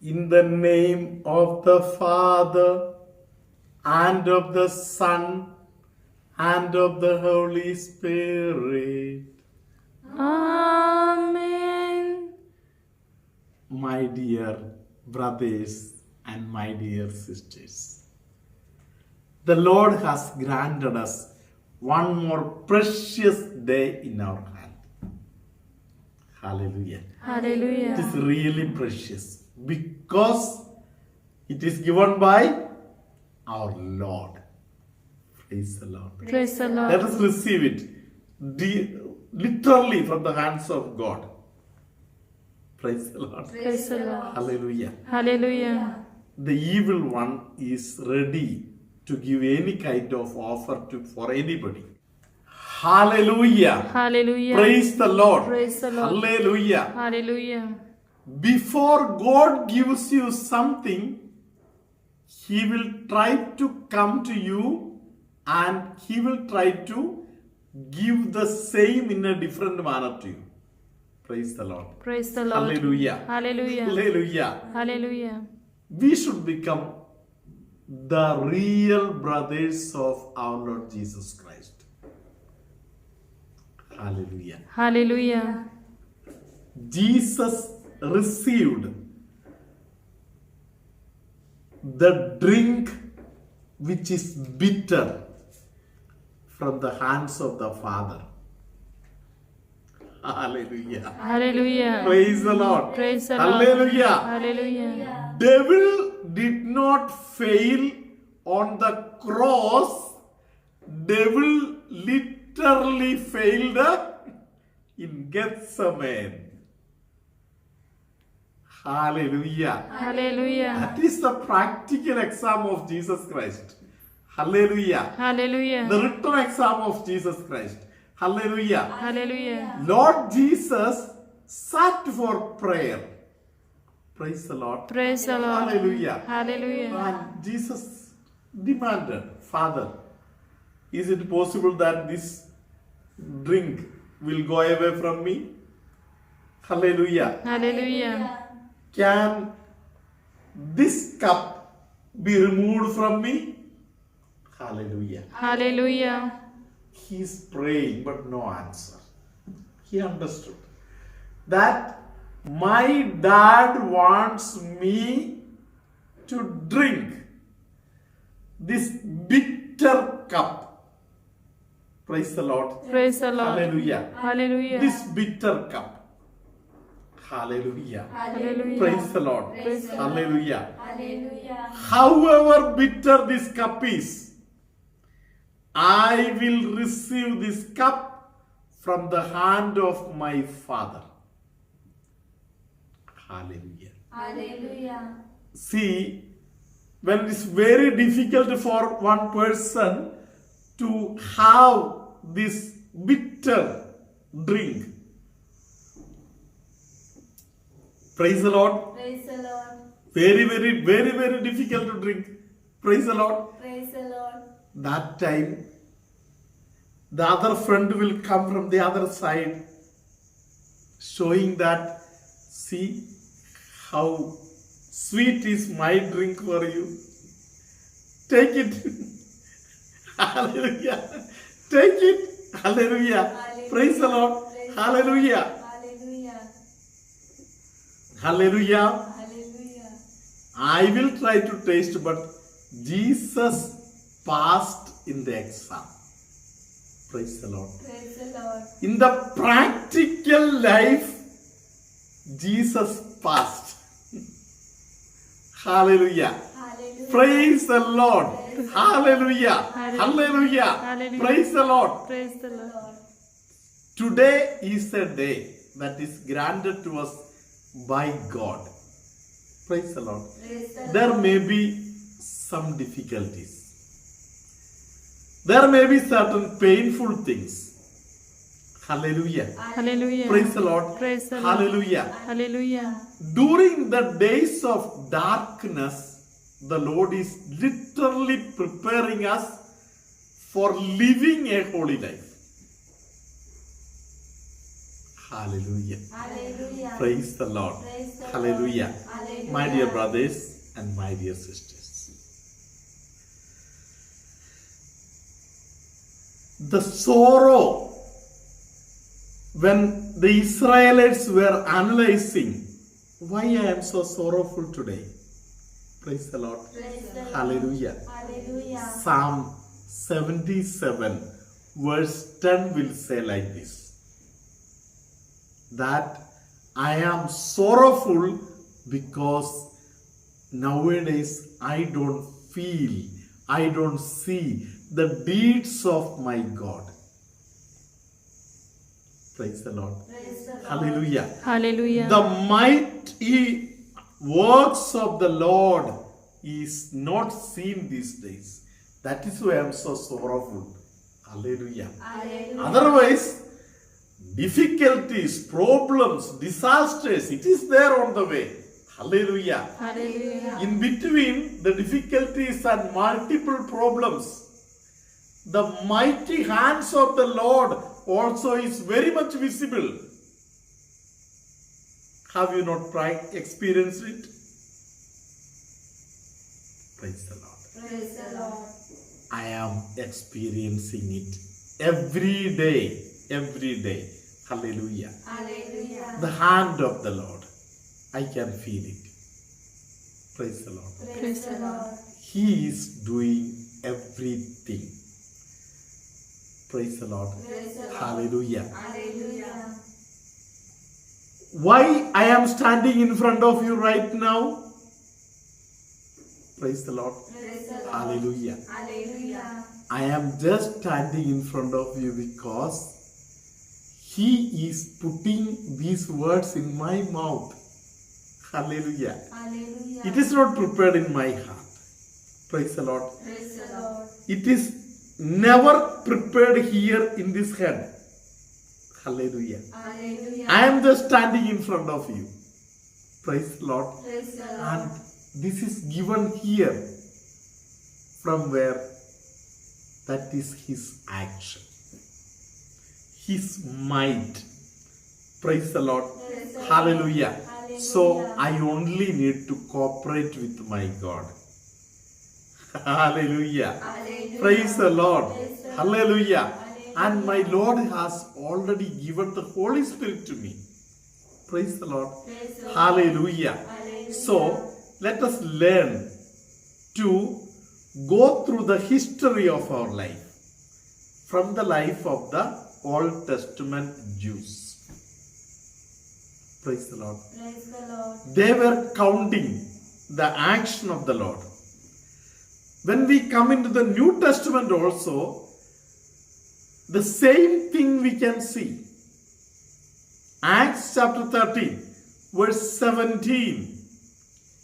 In the name of the Father, and of the Son, and of the Holy Spirit. Amen. My dear brothers and my dear sisters, the Lord has granted us one more precious day in our hand. Hallelujah. Hallelujah. It is really precious because it is given by our Lord. Praise the Lord. Praise the Lord. Let us receive it literally from the hands of God. Praise the Lord. Praise the Lord. Hallelujah. Hallelujah. The evil one is ready to give any kind of offer for anybody. Hallelujah. Hallelujah. Praise the Lord. Praise the Lord. Hallelujah. Hallelujah. Before God gives you something, He will try to come to you and He will try to give the same in a different manner to you. Praise the Lord. Praise the Lord. Hallelujah. Hallelujah. Hallelujah. Hallelujah. We should become the real brothers of our Lord Jesus Christ. Hallelujah. Hallelujah. Jesus received the drink which is bitter from the hands of the Father. Hallelujah. Hallelujah. Praise the Lord. Praise the Lord. Hallelujah. Hallelujah. Devil did not fail on the cross. Devil literally failed in Gethsemane. Hallelujah. Hallelujah. That is the practical exam of Jesus Christ. Hallelujah. Hallelujah. The written exam of Jesus Christ. Hallelujah. Hallelujah. Lord Jesus sat for prayer. Praise the Lord. Praise the Lord. Hallelujah. Hallelujah. And Jesus demanded, Father, is it possible that this drink will go away from me? Hallelujah. Hallelujah. Can this cup be removed from me? Hallelujah. Hallelujah. He is praying, but no answer. He understood that my dad wants me to drink this bitter cup. Praise the Lord. Praise the Lord. Hallelujah. Hallelujah. This bitter cup. Hallelujah. Hallelujah. Praise the Lord. Praise the Lord. Hallelujah. Hallelujah. However bitter this cup is, I will receive this cup from the hand of my Father. Hallelujah. Hallelujah. See, when it's very difficult for one person to have this bitter drink. Praise the Lord. Praise the Lord. Very, very, very, very difficult to drink. Praise the Lord. Praise the Lord. That time, the other friend will come from the other side, showing that, see how sweet is my drink for you. Take it. Hallelujah. Take it. Hallelujah. Hallelujah. Praise the Lord. Praise the Lord. Hallelujah. Hallelujah. Hallelujah. Hallelujah. I will try to taste, but Jesus passed in the exam. Praise the Lord. Praise the Lord. In the practical life, Jesus passed. Hallelujah. Hallelujah. Praise the Lord. Hallelujah. Hallelujah. Hallelujah. Praise the Lord. Praise the Lord. Today is a day that is granted to us by God. Praise the Lord. Praise the There Lord. may be some difficulties. There may be certain painful things. Hallelujah. Hallelujah. Praise the Lord. Praise the Lord. Hallelujah. Hallelujah. During the days of darkness, the Lord is literally preparing us for living a holy life. Hallelujah. Hallelujah. Praise the Lord. Praise the Lord. Hallelujah. Hallelujah. my dear brothers and my dear sisters. The sorrow when the Israelites were analyzing why I am so sorrowful today. Praise the Lord. Praise the Lord. Hallelujah. Hallelujah. Psalm 77 verse 10 will say like this, that I am sorrowful because nowadays I don't feel, I don't see the deeds of my God. Praise the Lord. Praise the Lord. Hallelujah. Hallelujah. The mighty works of the Lord is not seen these days. That is why I am so sorrowful. Hallelujah. Hallelujah. Otherwise, difficulties, problems, disasters, it is there on the way. Hallelujah. Hallelujah. In between the difficulties and multiple problems, the mighty hands of the Lord also is very much visible. Have you not experienced it? Praise the Lord. Praise the Lord. I am experiencing it every day, every day. Hallelujah. Hallelujah. The hand of the Lord, I can feel it. Praise the Lord. Praise the Lord. He is doing everything. Praise the Lord. Praise the Lord. Hallelujah. Hallelujah. Why I am standing in front of you right now? Praise the Lord. Praise the Lord. Hallelujah. Hallelujah. I am just standing in front of you because He is putting these words in my mouth. Hallelujah. Hallelujah. It is not prepared in my heart. Praise the Lord. Praise the Lord. It is never prepared here in this head. Hallelujah. Hallelujah. I am just standing in front of you. Praise the Lord. Praise the Lord. And this is given here. From where? That is His action. His might. Praise the Lord. Praise the Lord. Hallelujah. Hallelujah. So I only need to cooperate with my God. Hallelujah. Hallelujah. Praise the Lord. Praise the Lord. Hallelujah. Hallelujah. And my Lord has already given the Holy Spirit to me. Praise the Lord. Praise the Lord. Hallelujah. Hallelujah. So let us learn to go through the history of our life from the life of the Old Testament Jews. Praise the Lord. Praise the Lord. They were counting the action of the Lord. When we come into the New Testament also, the same thing we can see. Acts chapter 13, verse 17.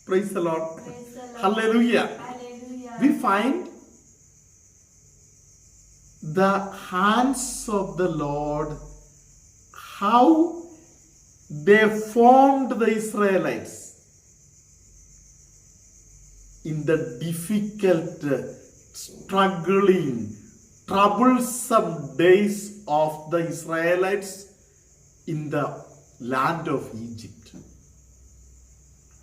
Praise the Lord. Praise the Lord. Hallelujah. Hallelujah. We find the hands of the Lord, how they formed the Israelites in the difficult, struggling, troublesome days of the Israelites in the land of Egypt.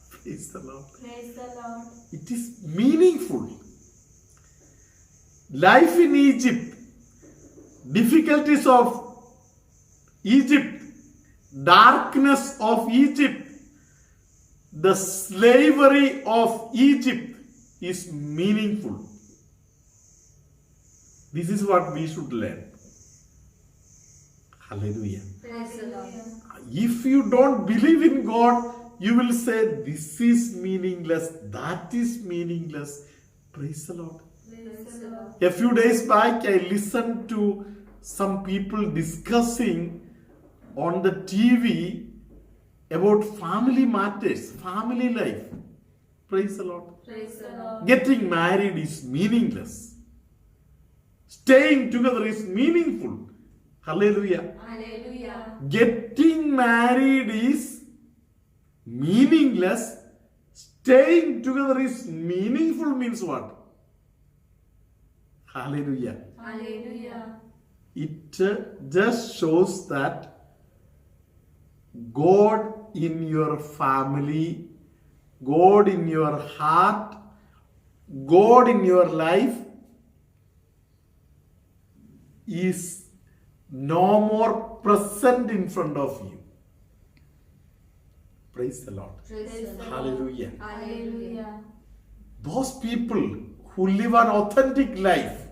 Praise the Lord. Praise the Lord. It is meaningful. Life in Egypt, difficulties of Egypt, darkness of Egypt, the slavery of Egypt is meaningful. This is what we should learn. Hallelujah. Praise the Lord. If you don't believe in God, you will say this is meaningless, that is meaningless. Praise the Lord. Praise the Lord. A few days back, I listened to some people discussing on the TV about family matters, family life. Praise the Lord. Praise the Lord. Getting married is meaningless. Staying together is meaningful. Hallelujah. Hallelujah. Getting married is meaningless. Staying together is meaningful means what? Hallelujah. Hallelujah. It just shows that God in your family, God in your heart, God in your life is no more present in front of you. Praise the Lord. Praise the Lord. Hallelujah. Hallelujah. Those people who live an authentic life,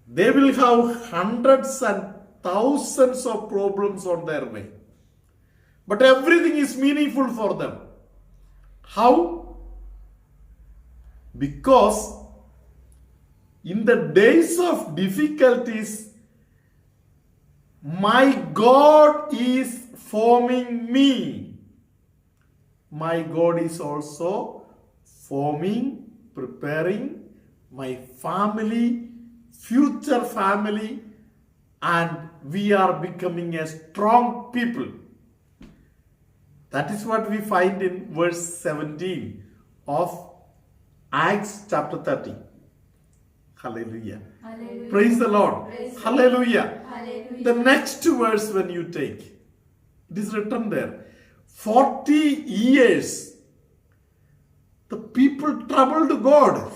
they will have hundreds and thousands of problems on their way. But everything is meaningful for them. How? Because in the days of difficulties, my God is forming me. My God is also forming, preparing my family, future family, and we are becoming a strong people. That is what we find in verse 17 of Acts chapter 30. Hallelujah. Hallelujah. Praise the Lord. Praise the Hallelujah. Hallelujah. The next verse, when you take, it is written there, 40 years the people troubled God.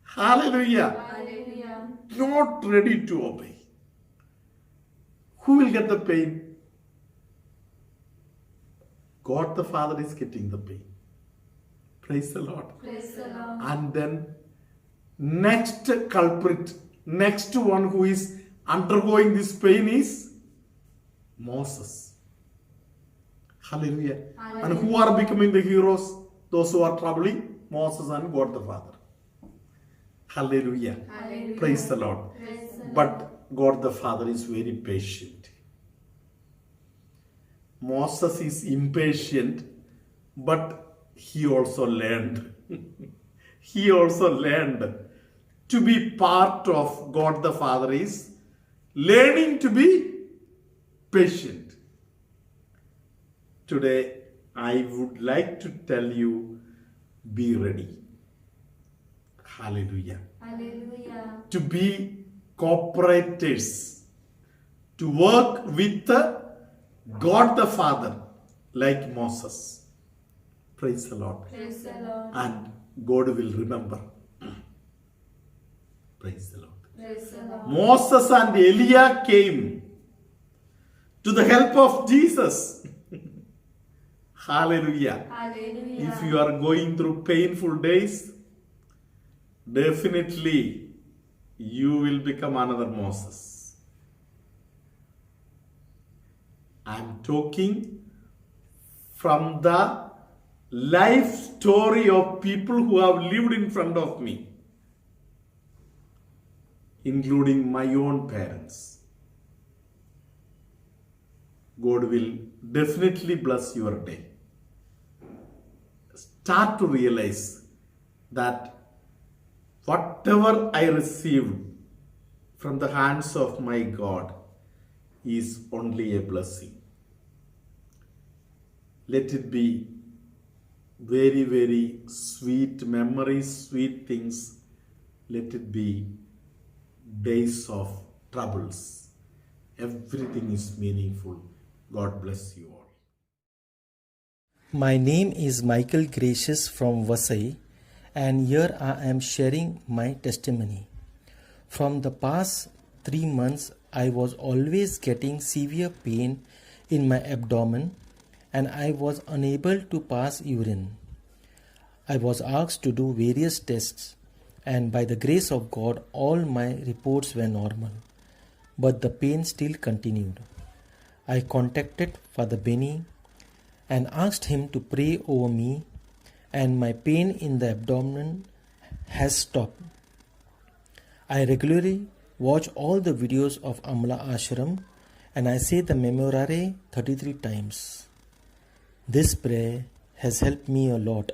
Hallelujah. Hallelujah. Not ready to obey. Who will get the pain? God the Father is getting the pain. Praise the Lord. Praise the Lord. And then next culprit, next one who is undergoing this pain is Moses. Hallelujah. And who are becoming the heroes? Those who are troubling Moses and God the Father. Hallelujah. Hallelujah. Praise the Lord. Praise the Lord. But God the Father is very patient. Moses is impatient, but he also learned. He also learned to be part of God the Father is learning to be patient. Today, I would like to tell you, be ready. Hallelujah. Hallelujah. To be cooperators, to work with God the Father like Moses. Praise the Lord. Praise the Lord. And God will remember. Praise the Lord. Praise the Lord. Moses and Elijah came to the help of Jesus. Hallelujah. Hallelujah. If you are going through painful days, definitely you will become another Moses. I am talking from the life story of people who have lived in front of me, including my own parents. God will definitely bless your day. Start to realize that whatever I received from the hands of my God is only a blessing. Let it be very, very sweet memories, sweet things. Let it be days of troubles. Everything is meaningful. God bless you all. My name is Michael Gracious from Vasai, and here I am sharing my testimony. From the past 3 months, I was always getting severe pain in my abdomen and I was unable to pass urine. I was asked to do various tests, and by the grace of God, all my reports were normal, but the pain still continued. I contacted Father Benny and asked him to pray over me, and my pain in the abdomen has stopped. I regularly watch all the videos of Amla Ashram and I say the Memorare 33 times. This prayer has helped me a lot.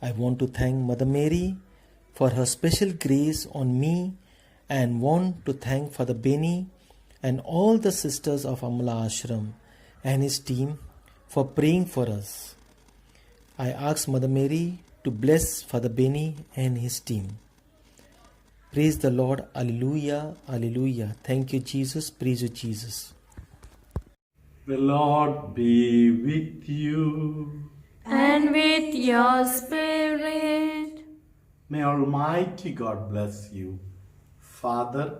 I want to thank Mother Mary for her special grace on me and want to thank Father Benny and all the sisters of Amla Ashram and his team for praying for us. I ask Mother Mary to bless Father Benny and his team. Praise the Lord. Alleluia. Alleluia. Thank you, Jesus. Praise you, Jesus. The Lord be with you. And with your spirit. May Almighty God bless you, Father,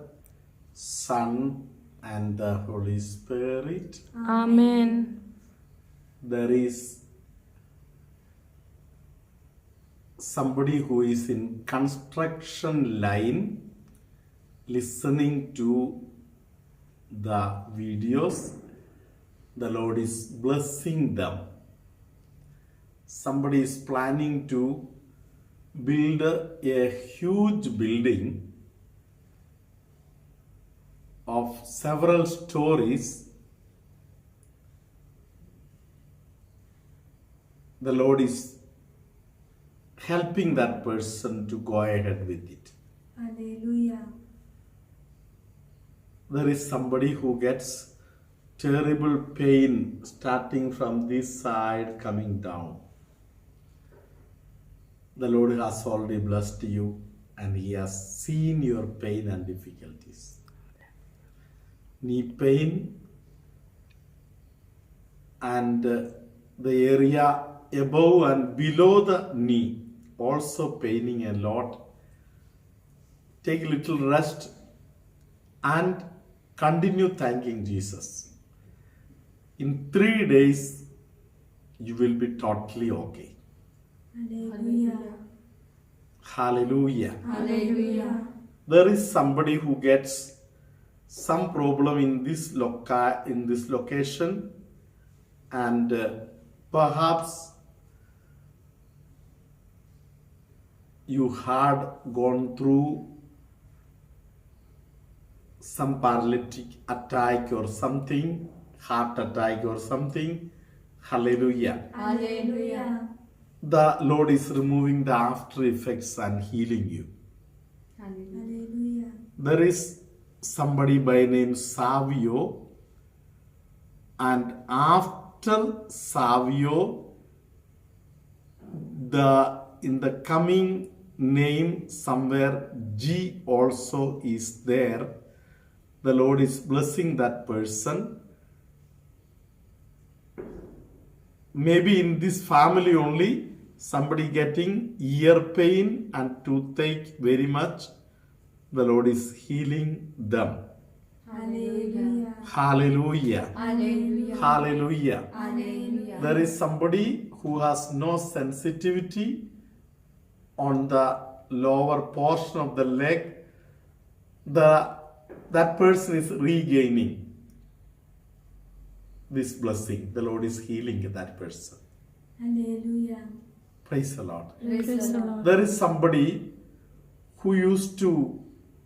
Son, and the Holy Spirit. Amen. There is somebody who is in construction line listening to the videos. The Lord is blessing them. Somebody is planning to build a huge building of several stories. The Lord is helping that person to go ahead with it. Hallelujah. There is somebody who gets terrible pain starting from this side coming down. The Lord has already blessed you and He has seen your pain and difficulties. Knee pain and the area above and below the knee also paining a lot. Take a little rest and continue thanking Jesus. In 3 days, you will be totally okay. Hallelujah. Hallelujah. Hallelujah. There is somebody who gets some problem in this location, and perhaps you had gone through some paralytic attack or something, heart attack or something. Hallelujah. Hallelujah. The Lord is removing the after effects and healing you. Hallelujah. There is somebody by name Savio, and after Savio, in the coming name somewhere G also is there. The Lord is blessing that person. Maybe in this family only, somebody getting ear pain and toothache very much. The Lord is healing them. Hallelujah. Hallelujah. Hallelujah. Hallelujah. Hallelujah. There is somebody who has no sensitivity on the lower portion of the leg. That person is regaining this blessing. The Lord is healing that person. Hallelujah. Praise the Lord. Praise the Lord. There is somebody who used to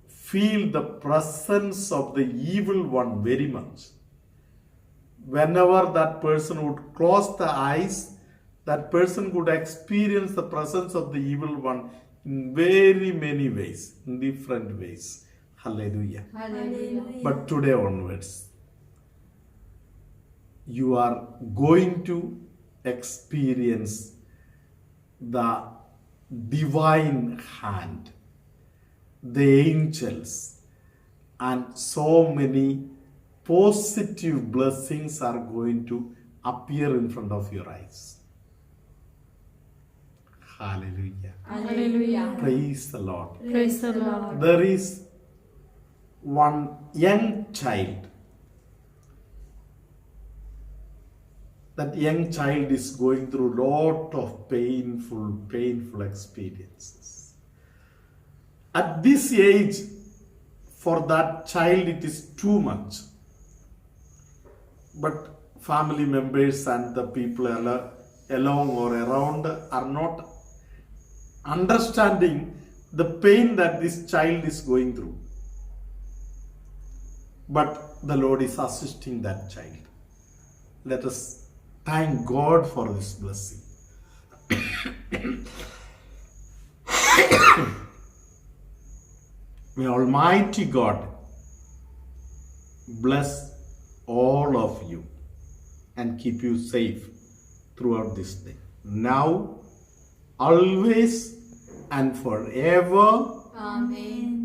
feel the presence of the evil one very much. Whenever that person would close the eyes, that person could experience the presence of the evil one in very many ways, in different ways. Hallelujah. Hallelujah. But today onwards, you are going to experience the divine hand, the angels, and so many positive blessings are going to appear in front of your eyes. Hallelujah. Hallelujah. Praise the Lord. Praise the Lord. There is one young child. That young child is going through a lot of painful experiences. At this age, for that child, it is too much. But family members and the people along or around are not understanding the pain that this child is going through. But the Lord is assisting that child. Let us thank God for this blessing. May Almighty God bless all of you and keep you safe throughout this day. Now, always, and forever. Amen.